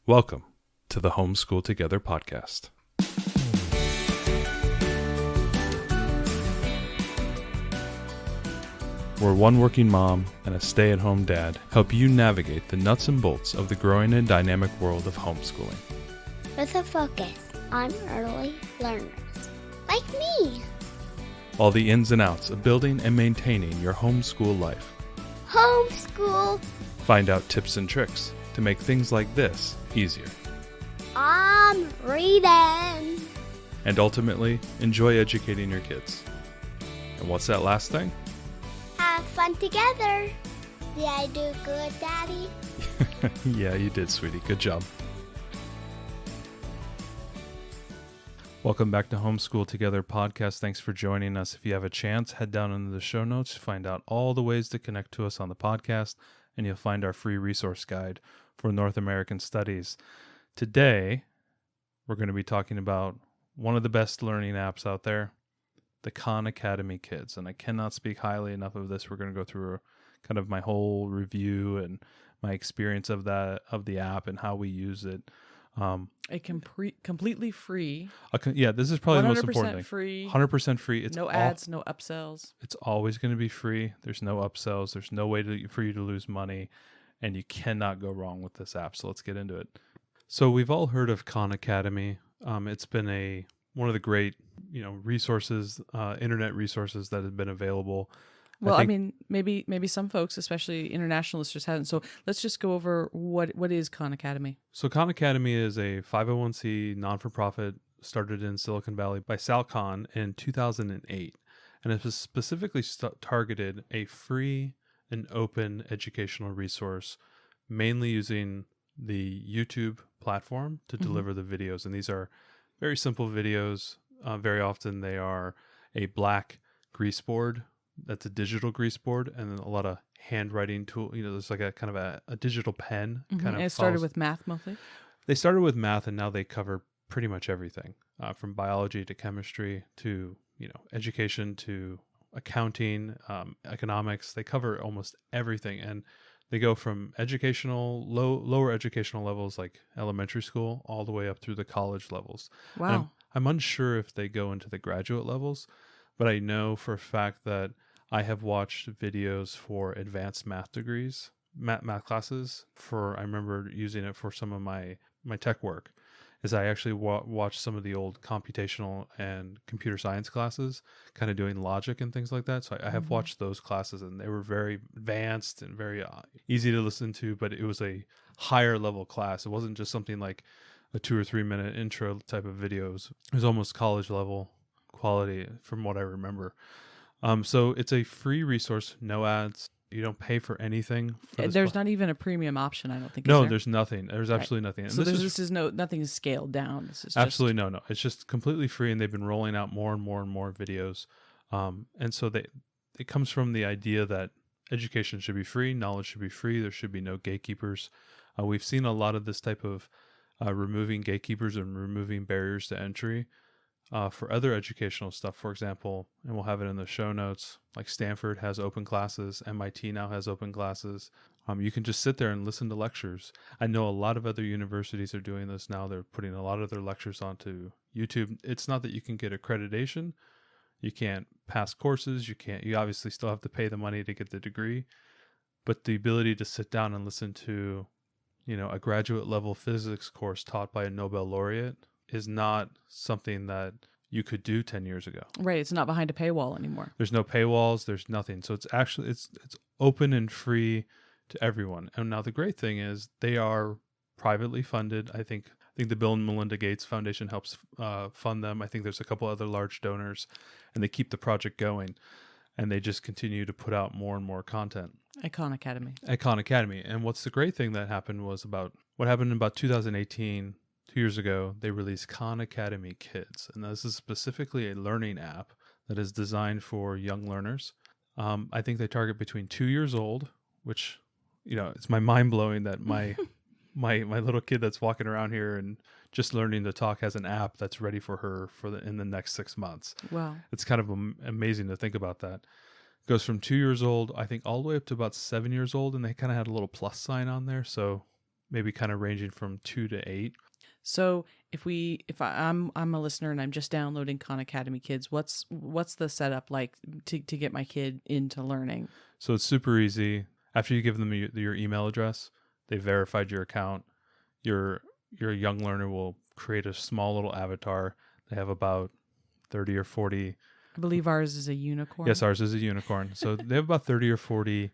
Welcome to the Homeschool Together podcast. Where one working mom and a stay-at-home dad help you navigate the nuts and bolts of the growing and dynamic world of homeschooling. With a focus on early learners, like me. All the ins and outs of building and maintaining your homeschool life. Homeschool. Find out tips and tricks to make things like this easier. I'm reading. And ultimately, enjoy educating your kids. And what's that last thing? Have fun together. Did I do good, Daddy? Yeah, you did, sweetie. Good job. Welcome back to Homeschool Together podcast. Thanks for joining us. If you have a chance, head down into the show notes to find out all the ways to connect to us on the podcast, and you'll find our free resource guide for North American Studies. Today, we're going to be talking about one of the best learning apps out there, the Khan Academy Kids. And I cannot speak highly enough of this. We're going to go through kind of my whole review and my experience of the app and how we use it. Completely free. Yeah, this is probably the most important thing. 100% free. 100% free. It's no ads, no upsells. It's always going to be free. There's no upsells. There's no way for you to lose money, and you cannot go wrong with this app. So let's get into it. So we've all heard of Khan Academy. It's been one of the great, resources, internet resources that have been available. Well, I mean, maybe some folks, especially international listeners, haven't. So let's just go over what is Khan Academy. So Khan Academy is a 501c non-for-profit started in Silicon Valley by Sal Khan in 2008. And it was specifically targeted a free and open educational resource, mainly using the YouTube platform to deliver the videos. And these are very simple videos. Very often they are a black grease board. That's a digital grease board, and then a lot of handwriting tool. There's like a kind of a digital pen. Kind of. And it started with math mostly? They started with math, and now they cover pretty much everything, from biology to chemistry to, education to accounting, economics. They cover almost everything, and they go from lower educational levels like elementary school all the way up through the college levels. Wow. I'm unsure if they go into the graduate levels, but I know for a fact that I have watched videos for advanced math degrees, math classes. I remember using it for some of my tech work. Is I actually watched some of the old computational and computer science classes, kind of doing logic and things like that. So I have watched those classes, and they were very advanced and very easy to listen to, but it was a higher level class. It wasn't just something like a 2 or 3 minute intro type of videos. It was almost college level quality from what I remember. So it's a free resource, no ads. You don't pay for anything. There's not even a premium option, I don't think. No, there's nothing. There's absolutely nothing. And so nothing is scaled down. This is absolutely no. It's just completely free, and they've been rolling out more and more and more videos. And so it comes from the idea that education should be free, knowledge should be free. There should be no gatekeepers. We've seen a lot of this type of removing gatekeepers and removing barriers to entry. For other educational stuff, for example, and we'll have it in the show notes, like Stanford has open classes, MIT now has open classes. You can just sit there and listen to lectures. I know a lot of other universities are doing this now. They're putting a lot of their lectures onto YouTube. It's not that you can get accreditation. You can't pass courses. You obviously still have to pay the money to get the degree. But the ability to sit down and listen to, a graduate level physics course taught by a Nobel laureate is not something that you could do 10 years ago. Right. It's not behind a paywall anymore. There's no paywalls. There's nothing. So it's actually, it's open and free to everyone. And now the great thing is they are privately funded. I think the Bill and Melinda Gates Foundation helps fund them. I think there's a couple other large donors, and they keep the project going, and they just continue to put out more and more content. Khan Academy. And what's the great thing that happened was what happened in about 2018, 2 years ago, they released Khan Academy Kids. And this is specifically a learning app that is designed for young learners. I think they target between 2 years old, which, it's my mind blowing that my little kid that's walking around here and just learning to talk has an app that's ready for her in the next 6 months. Wow. It's kind of amazing to think about that. It goes from 2 years old, I think, all the way up to about 7 years old. And they kind of had a little plus sign on there. So maybe kind of ranging from 2 to 8. So I'm a listener and I'm just downloading Khan Academy Kids, what's the setup like to get my kid into learning? So it's super easy. After you give them your email address, they verified your account. Your young learner will create a small little avatar. They have about 30 or 40. I believe ours is a unicorn. Yes, ours is a unicorn. So they have about 30 or 40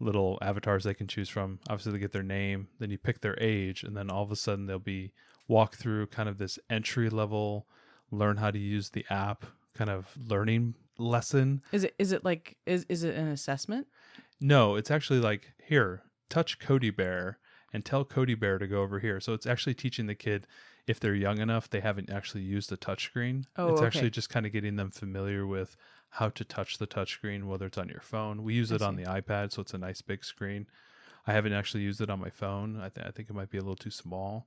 little avatars they can choose from. Obviously, they get their name, then you pick their age, and then all of a sudden they'll be walk through kind of this entry level, learn how to use the app kind of learning lesson. Is it an assessment? No, it's actually like, here, touch Cody Bear and tell Cody Bear to go over here. So it's actually teaching the kid, if they're young enough, they haven't actually used a touchscreen. Oh, it's okay. actually just kind of getting them familiar with how to touch the touchscreen, whether it's on your phone. We use it on the iPad, so it's a nice big screen. I haven't actually used it on my phone. I think it might be a little too small,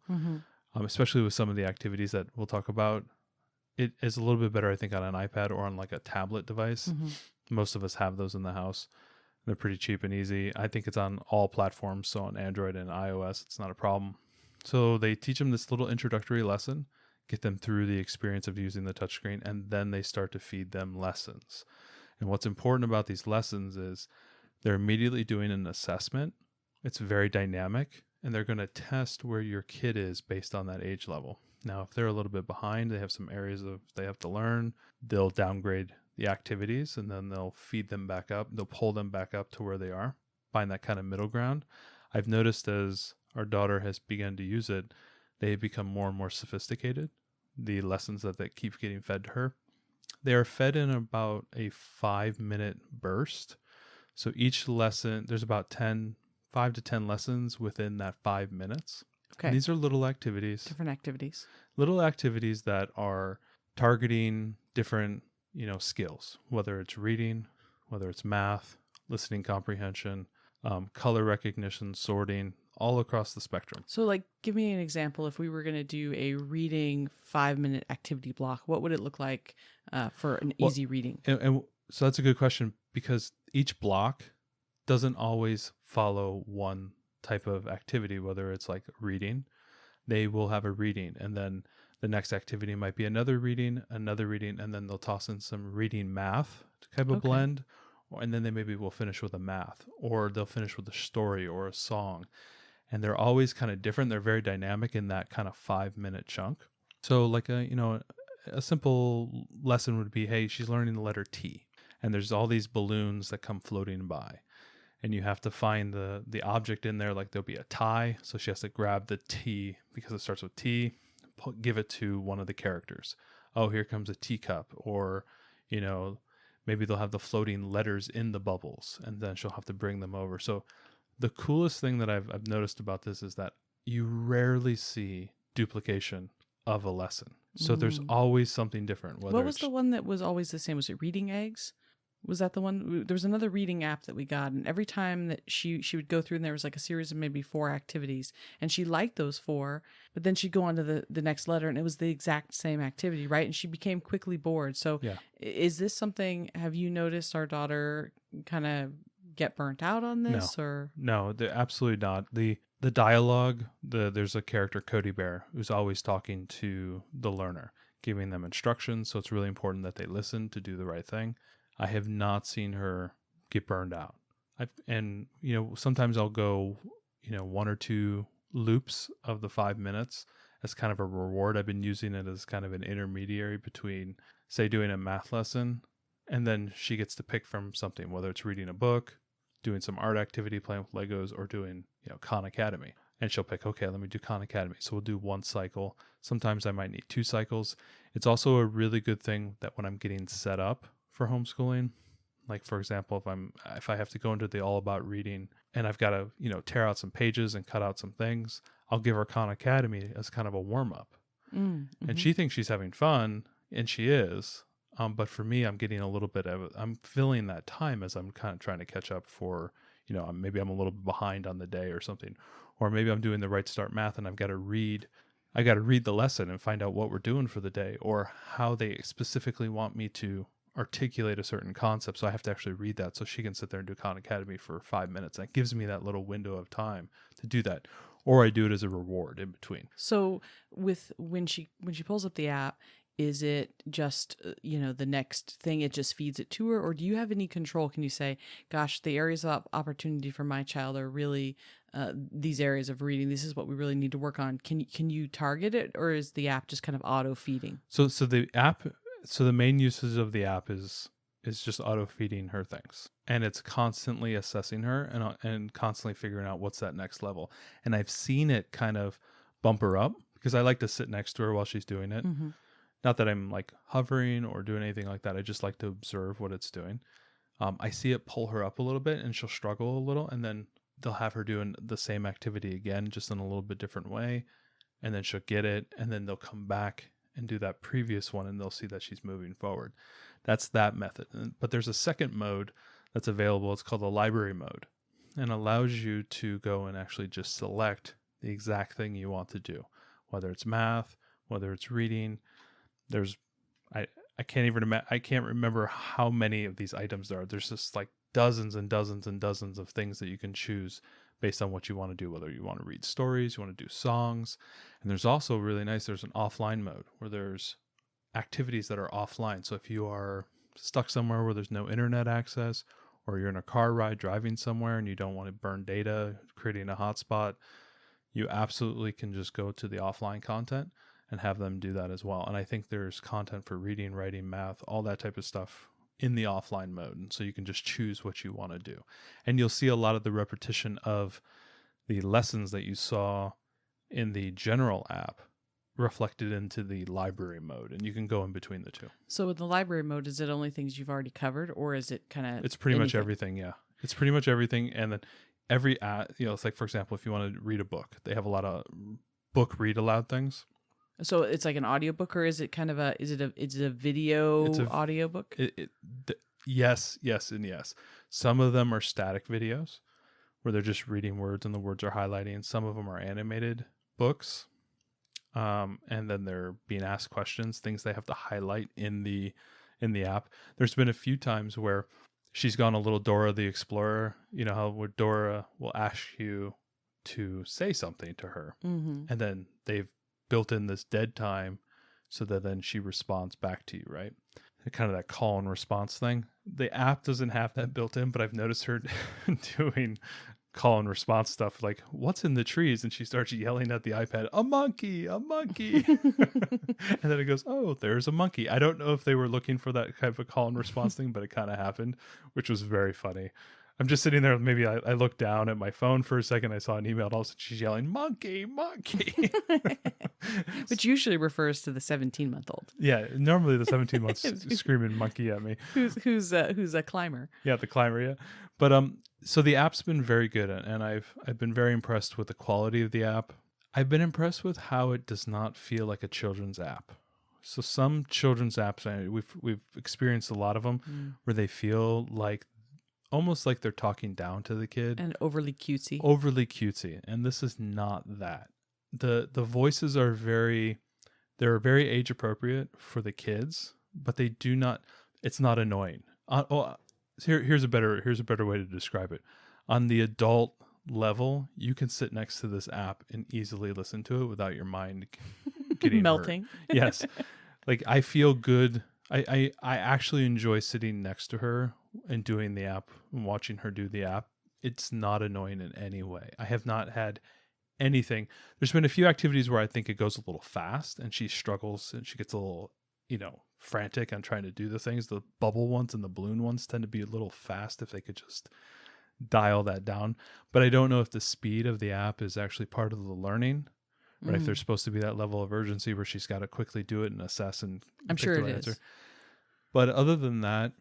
especially with some of the activities that we'll talk about. It is a little bit better, I think, on an iPad or on like a tablet device. Most of us have those in the house. They're pretty cheap and easy. I think it's on all platforms, so on Android and iOS, it's not a problem. So they teach them this little introductory lesson, get them through the experience of using the touchscreen, and then they start to feed them lessons. And what's important about these lessons is they're immediately doing an assessment. It's very dynamic, and they're going to test where your kid is based on that age level. Now, if they're a little bit behind, they have some areas they have to learn, they'll downgrade the activities, and then they'll feed them back up. They'll pull them back up to where they are, find that kind of middle ground. I've noticed as our daughter has begun to use it, they become more and more sophisticated. The lessons that keep getting fed to her, they are fed in about a 5-minute burst. So each lesson, there's about 5 to 10 lessons within that 5 minutes. Okay. And these are little activities. Different activities. Little activities that are targeting different, skills, whether it's reading, whether it's math, listening comprehension, color recognition, sorting, all across the spectrum. So like, give me an example. If we were going to do a reading 5-minute activity block, what would it look like for an easy reading? And so that's a good question, because each block doesn't always follow one type of activity, whether it's like reading. They will have a reading, and then the next activity might be another reading, and then they'll toss in some reading math to kind of blend, and then they maybe will finish with a math, or they'll finish with a story or a song. And they're always kind of different. They're very dynamic in that kind of 5-minute chunk. So like a simple lesson would be, hey, she's learning the letter T, and there's all these balloons that come floating by. And you have to find the object in there, like there'll be a tie. So she has to grab the T because it starts with T, give it to one of the characters. Oh, here comes a teacup. Or, maybe they'll have the floating letters in the bubbles, and then she'll have to bring them over. So the coolest thing that I've noticed about this is that you rarely see duplication of a lesson. So there's always something different. What was the one that was always the same? Was it Reading Eggs? Was that the one? There was another reading app that we got, and every time that she would go through, and there was like a series of maybe 4 activities, and she liked those 4, but then she'd go on to the next letter, and it was the exact same activity, right? And she became quickly bored. So is this something, have you noticed our daughter kind of get burnt out on this? No, absolutely not. The dialogue, there's a character, Cody Bear, who's always talking to the learner, giving them instructions. So it's really important that they listen to do the right thing. I have not seen her get burned out. Sometimes I'll go, 1 or 2 loops of the 5 minutes as kind of a reward. I've been using it as kind of an intermediary between, say, doing a math lesson, and then she gets to pick from something, whether it's reading a book, doing some art activity, playing with Legos, or doing, Khan Academy. And she'll pick, okay, let me do Khan Academy. So we'll do 1 cycle. Sometimes I might need 2 cycles. It's also a really good thing that when I'm getting set up for homeschooling, like for example, if I have to go into the all about reading and I've got to, tear out some pages and cut out some things, I'll give her Khan Academy as kind of a warm up. And she thinks she's having fun, and she is. But for me, I'm getting a little bit of, I'm filling that time as I'm kind of trying to catch up for, maybe I'm a little behind on the day or something, or maybe I'm doing the Right Start Math and I got to read the lesson and find out what we're doing for the day, or how they specifically want me to articulate a certain concept. So I have to actually read that so she can sit there and do Khan Academy for 5 minutes. That gives me that little window of time to do that. or I do it as a reward in between. So with when she pulls up the app, is it just the next thing it just feeds it to her, or do you have any control? Can you say, gosh, the areas of opportunity for my child are really these areas of reading, this is what we really need to work on? Can you target it, or is the app just kind of auto feeding? So the main uses of the app is just auto feeding her things, and it's constantly assessing her and constantly figuring out what's that next level. And I've seen it kind of bump her up because I like to sit next to her while she's doing it. Mm-hmm. Not that I'm like hovering or doing anything like that. I just like to observe what it's doing. I see it pull her up a little bit and she'll struggle a little, and then they'll have her doing the same activity again, just in a little bit different way. And then she'll get it, and then they'll come back and do that previous one, and they'll see that she's moving forward. That's that method. But there's a second mode that's available. It's called the library mode, and allows you to go and actually just select the exact thing you want to do, whether it's math, whether it's reading. I can't remember how many of these items there are. There's just like dozens and dozens and dozens of things that you can choose based on what you want to do, whether you want to read stories, you want to do songs. And there's also really nice, there's an offline mode where there's activities that are offline. So if you are stuck somewhere where there's no internet access, or you're in a car ride driving somewhere and you don't want to burn data creating a hotspot, you absolutely can just go to the offline content and have them do that as well. And I think there's content for reading, writing, math, all that type of stuff in the offline mode. And so you can just choose what you want to do. And you'll see a lot of the repetition of the lessons that you saw in the general app reflected into the library mode, and you can go in between the two. So with the library mode, is it only things you've already covered, or is it kind of It's pretty much everything. Yeah, it's pretty much everything. And then every app, it's like, for example, if you want to read a book, they have a lot of book read aloud things. So it's like an audiobook, or is it kind of is it a video audiobook? Yes, and yes. Some of them are static videos where they're just reading words and the words are highlighting. Some of them are animated books. And then they're being asked questions, things they have to highlight in the app. There's been a few times where she's gone a little Dora the Explorer, where Dora will ask you to say something to her. Mm-hmm. And then they've built in this dead time so that then she responds back to you, right? Kind of that call and response thing. The app doesn't have that built in, but I've noticed her doing call and response stuff like, what's in the trees? And she starts yelling at the iPad, a monkey. And then it goes, oh, there's a monkey. I don't know if they were looking for that type of call and response thing, but it kind of happened, which was very funny. I'm just sitting there. Maybe I looked down at my phone for a second. I saw an email. And all of a sudden she's yelling, monkey. Which usually refers to the 17-month-old. Yeah. Normally the 17 months screaming monkey at me. Who's a climber. Yeah. The climber. Yeah. But, so the app's been very good, and I've been very impressed with the quality of the app. I've been impressed with how it does not feel like a children's app. So some children's apps, we've experienced a lot of them where they feel like almost like they're talking down to the kid. And overly cutesy. And this is not that. The voices are very age appropriate for the kids, but they do not, it's not annoying. Here's a better way to describe it. On the adult level, you can sit next to this app and easily listen to it without your mind getting melting. Hurt. Yes. Like, I feel good. I actually enjoy sitting next to her and doing the app and watching her do the app. It's not annoying in any way. I have not had anything. There's been a few activities where I think it goes a little fast and she struggles and she gets a little, frantic on trying to do the things. The bubble ones and the balloon ones tend to be a little fast if they could just dial that down. But I don't know if the speed of the app is actually part of the learning, right? If there's supposed to be that level of urgency where she's got to quickly do it and assess and I'm pick sure the it right is. answer. But other than that,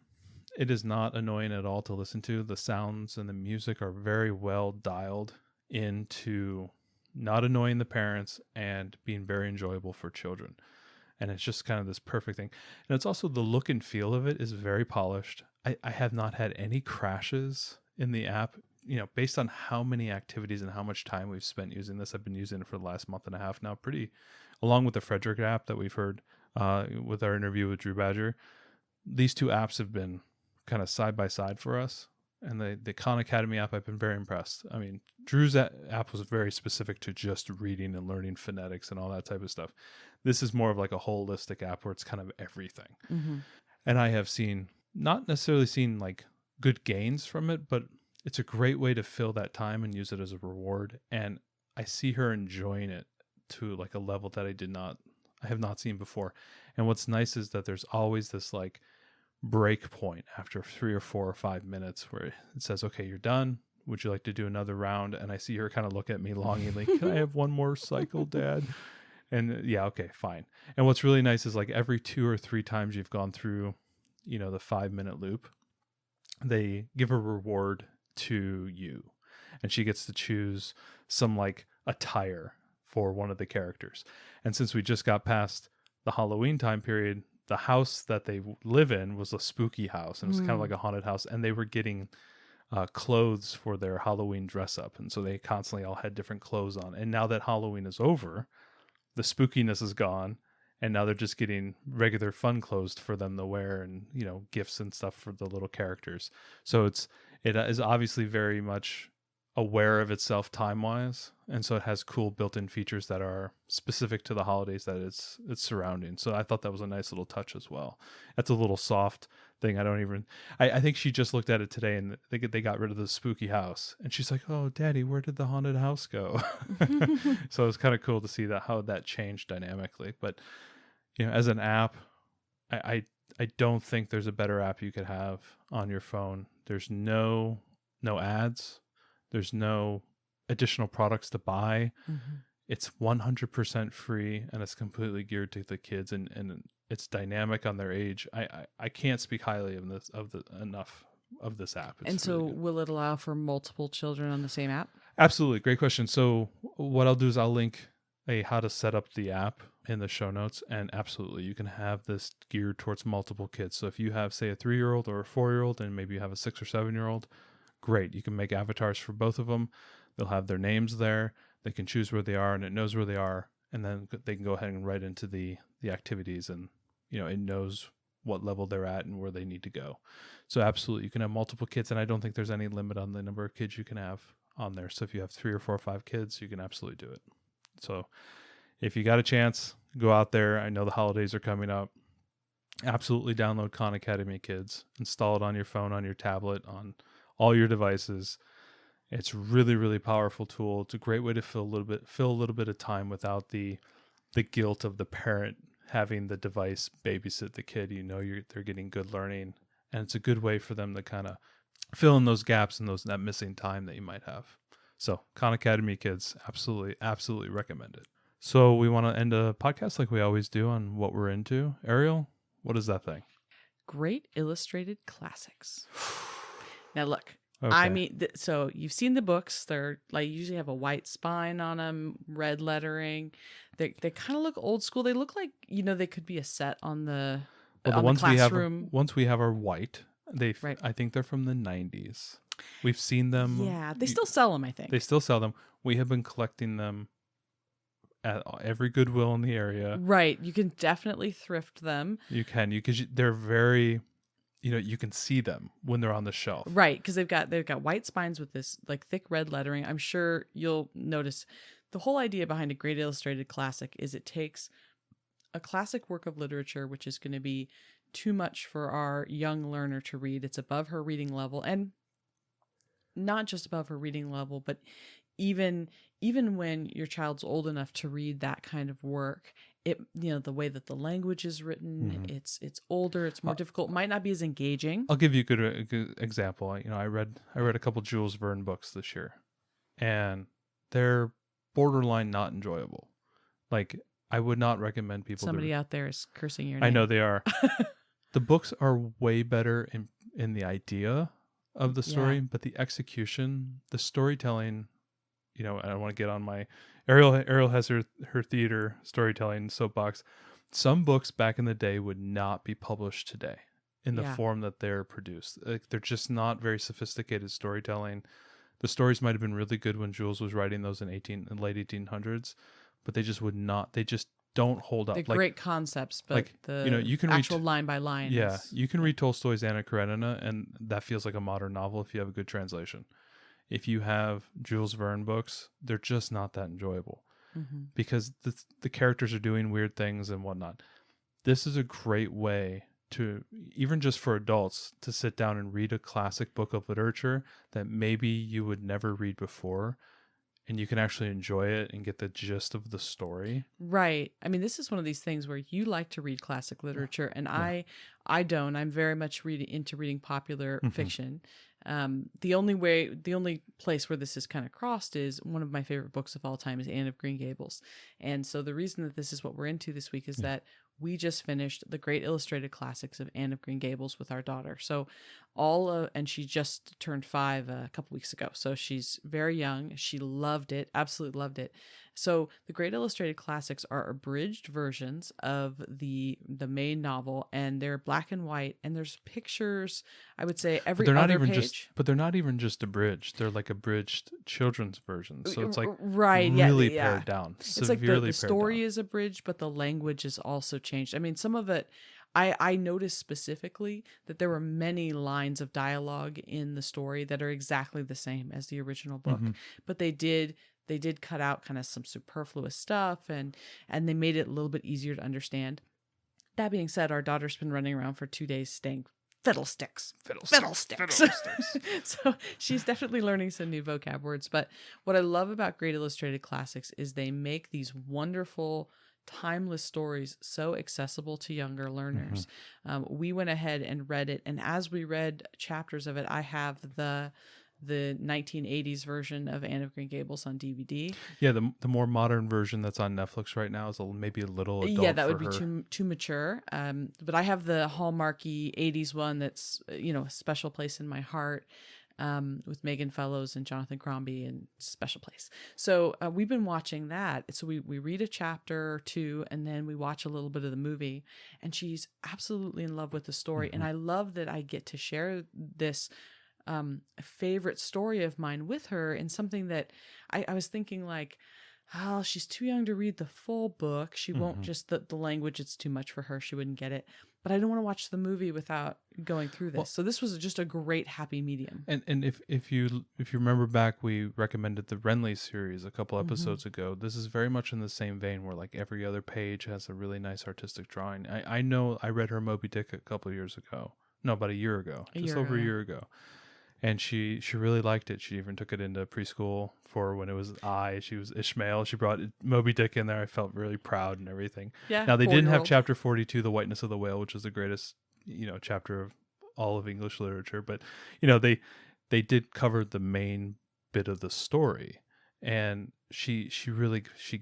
it is not annoying at all to listen to. The sounds and the music are very well dialed into not annoying the parents and being very enjoyable for children. And it's just kind of this perfect thing. And it's also the look and feel of it is very polished. I have not had any crashes in the app, based on how many activities and how much time we've spent using this. I've been using it for the last month and a half now, along with the Frederick app that we've heard with our interview with Drew Badger. These two apps have been kind of side by side for us. And the Khan Academy app, I've been very impressed. I mean, Drew's app was very specific to just reading and learning phonetics and all that type of stuff. This is more of like a holistic app where it's kind of everything. Mm-hmm. And I have not necessarily seen like good gains from it, but it's a great way to fill that time and use it as a reward. And I see her enjoying it to like a level that I have not seen before. And what's nice is that there's always this like break point after 3 or 4 or 5 minutes where it says, okay, you're done. Would you like to do another round? And I see her kind of look at me longingly. Can I have one more cycle, Dad? And yeah, okay, fine. And what's really nice is like every 2 or 3 times you've gone through, the 5-minute loop, they give a reward to you. And she gets to choose some like attire for one of the characters. And since we just got past the Halloween time period, the house that they live in was a spooky house, and it was kind of like a haunted house, and they were getting clothes for their Halloween dress up. And so they constantly all had different clothes on. And now that Halloween is over, the spookiness is gone, and now they're just getting regular fun clothes for them to wear, and gifts and stuff for the little characters. So it is obviously very much aware of itself time-wise, and so it has cool built-in features that are specific to the holidays that it's surrounding. So I thought that was a nice little touch as well. That's a little soft thing. I think she just looked at it today, and they got rid of the spooky house, and she's like, "Oh, Daddy, where did the haunted house go?" So it was kind of cool to see how that changed dynamically. But as an app, I don't think there's a better app you could have on your phone. There's no ads. There's no additional products to buy. Mm-hmm. It's 100% free, and it's completely geared to the kids, and it's dynamic on their age. I can't speak highly enough of this app. It's And so really good. will it allow for multiple children on the same app? Absolutely. Great question. So what I'll do is I'll link how to set up the app in the show notes, and absolutely you can have this geared towards multiple kids. So if you have, say, a 3-year-old or a 4-year-old, and maybe you have a 6 or 7-year-old, great. You can make avatars for both of them. They'll have their names there. They can choose where they are, and it knows where they are. And then they can go ahead and write into the activities, and it knows what level they're at and where they need to go. So absolutely, you can have multiple kids, and I don't think there's any limit on the number of kids you can have on there. So if you have 3 or 4 or 5 kids, you can absolutely do it. So if you got a chance, go out there. I know the holidays are coming up. Absolutely download Khan Academy Kids. Install it on your phone, on your tablet, on all your devices. It's really, really powerful tool. It's a great way to fill a little bit of time without the guilt of the parent having the device babysit the kid. They're getting good learning, and it's a good way for them to kind of fill in those gaps and that missing time that you might have. So Khan Academy Kids, absolutely recommend it. So we want to end a podcast like we always do on what we're into. Ariel, what is that thing? Great illustrated classics. Now look, Okay. I mean, so you've seen the books. They're like usually have a white spine on them, red lettering. They kind of look old school. They look like they could be a set on the ones classroom. we have are white. Right. I think they're from the 90s. We've seen them. Yeah, they still sell them, I think. They still sell them. We have been collecting them at every Goodwill in the area. Right. You can definitely thrift them. You can, because they're very, you can see them when they're on the shelf. Right, because they've got white spines with this like thick red lettering. I'm sure you'll notice the whole idea behind a great illustrated classic is it takes a classic work of literature, which is going to be too much for our young learner to read. It's above her reading level, and not just above her reading level, but even when your child's old enough to read that kind of work, it the way that the language is written, it's older, it's more difficult, might not be as engaging. I'll give you a good example. I read a couple Jules Verne books this year, and they're borderline not enjoyable. Like, I would not recommend people. Somebody out there is cursing your name. I know they are. The books are way better in the idea of the story, but the execution, the storytelling, I don't want to get on my Ariel has her theater storytelling soapbox. Some books back in the day would not be published today in the form that they're produced. Like, they're just not very sophisticated storytelling. The stories might have been really good when Jules was writing those in late 1800s, but they just don't hold up. They're Like, great concepts, but like, the you know, you can read actual line by line. yeah, you can read Tolstoy's Anna Karenina, and that feels like a modern novel if you have a good translation. If you have Jules Verne books, they're just not that enjoyable because the characters are doing weird things and whatnot. This is a great way to, even just for adults, to sit down and read a classic book of literature that maybe you would never read before, and you can actually enjoy it and get the gist of the story. Right. I mean, this is one of these things where you like to read classic literature, and I don't. I'm very much into reading popular fiction. The only place where this is kind of crossed is one of my favorite books of all time is Anne of Green Gables. And so the reason that this is what we're into this week is that we just finished the great illustrated classics of Anne of Green Gables with our daughter. So and she just turned 5 a couple weeks ago. So she's very young. She loved it, absolutely loved it. So the great illustrated classics are abridged versions of the main novel, and they're black and white, and there's pictures, I would say, every other page. But they're not even just abridged. They're like abridged children's versions. So it's like right, really pared down. It's like the story is abridged, but the language is also changed. I mean, some of it, I noticed specifically that there were many lines of dialogue in the story that are exactly the same as the original book, but they did cut out kind of some superfluous stuff, and they made it a little bit easier to understand. That being said, our daughter's been running around for 2 days saying fiddlesticks. So she's definitely learning some new vocab words. But what I love about Great Illustrated Classics is they make these wonderful, timeless stories so accessible to younger learners. We went ahead and read it, and as we read chapters of it, I have the 1980s version of Anne of Green Gables on DVD. Yeah, the more modern version that's on Netflix right now is maybe a little adult. Yeah, that would be too mature. But I have the hallmarky 80s one that's a special place in my heart, with Megan Fellows and Jonathan Crombie, and special place. So we've been watching that. So we read a chapter or two, and then we watch a little bit of the movie, and she's absolutely in love with the story. And I love that I get to share this favorite story of mine with her, in something that I was thinking, like, oh, she's too young to read the full book. She won't, just the language, it's too much for her. She wouldn't get it. But I don't want to watch the movie without going through this. So this was just a great happy medium. And if you remember back, we recommended the Renly series a couple episodes ago. This is very much in the same vein, where like every other page has a really nice artistic drawing. I know I read her Moby Dick a couple years ago. No, about a year ago. A year ago. And she really liked it. She even took it into preschool for when it was she was Ishmael. She brought Moby Dick in there. I felt really proud and everything. Yeah. Now they didn't have chapter 42, The Whiteness of the Whale, which is the greatest, chapter of all of English literature. But, they did cover the main bit of the story, and she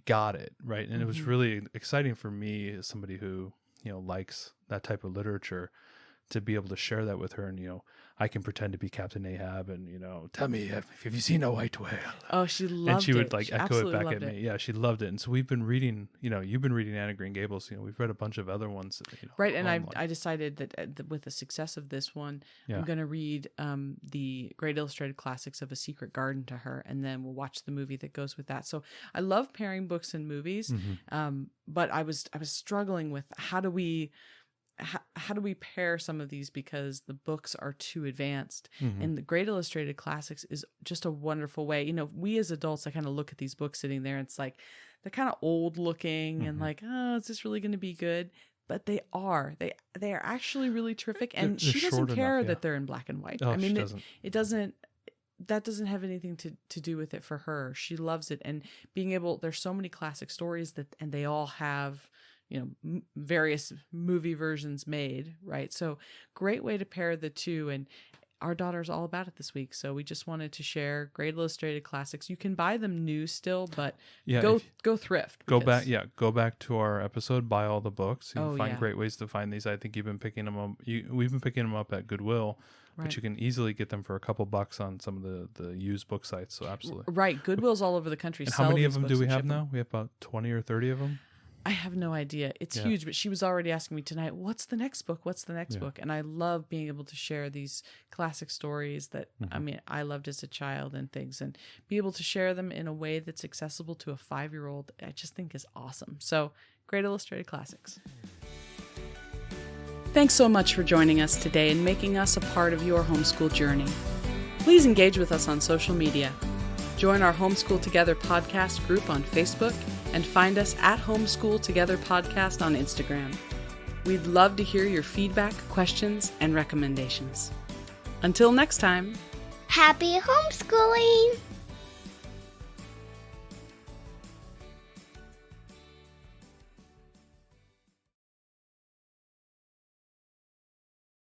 got it right. And it was really exciting for me as somebody who, likes that type of literature, to be able to share that with her. And, I can pretend to be Captain Ahab and, tell me, have you seen a white whale? Oh, she loved it. And she would She echo it back absolutely at me. Yeah, she loved it. And so we've been reading, you've been reading Anne of Green Gables. We've read a bunch of other ones. Right. And I decided that with the success of this one, I'm going to read the Great Illustrated Classics of A Secret Garden to her, and then we'll watch the movie that goes with that. So I love pairing books and movies. But I was struggling with how do we pair some of these, because the books are too advanced, and the Great Illustrated Classics is just a wonderful way. We as adults, I kind of look at these books sitting there, and it's like they're kind of old looking and like, oh, is this really going to be good? But they are actually really terrific. And she doesn't care that they're in black and white. Oh, I mean, that doesn't have anything to do with it for her. She loves it. And there's so many classic stories and they all have, various movie versions made, right? So great way to pair the two. And our daughter's all about it this week. So we just wanted to share Great Illustrated Classics. You can buy them new still, but go thrift. Go back to our episode, buy all the books. You can find great ways to find these. I think you've been picking them up. We've been picking them up at Goodwill. Right. But you can easily get them for a couple bucks on some of the used book sites. So absolutely. Right. Goodwill's all over the country. And how many of them do we have now? We have about 20 or 30 of them. I have no idea. It's huge, but she was already asking me tonight, what's the next book? What's the next book? And I love being able to share these classic stories that, I mean, I loved as a child and things, and be able to share them in a way that's accessible to a 5-year-old, I just think is awesome. So, Great Illustrated Classics. Thanks so much for joining us today and making us a part of your homeschool journey. Please engage with us on social media. Join our Homeschool Together podcast group on Facebook and find us at Homeschool Together Podcast on Instagram. We'd love to hear your feedback, questions, and recommendations. Until next time. Happy homeschooling!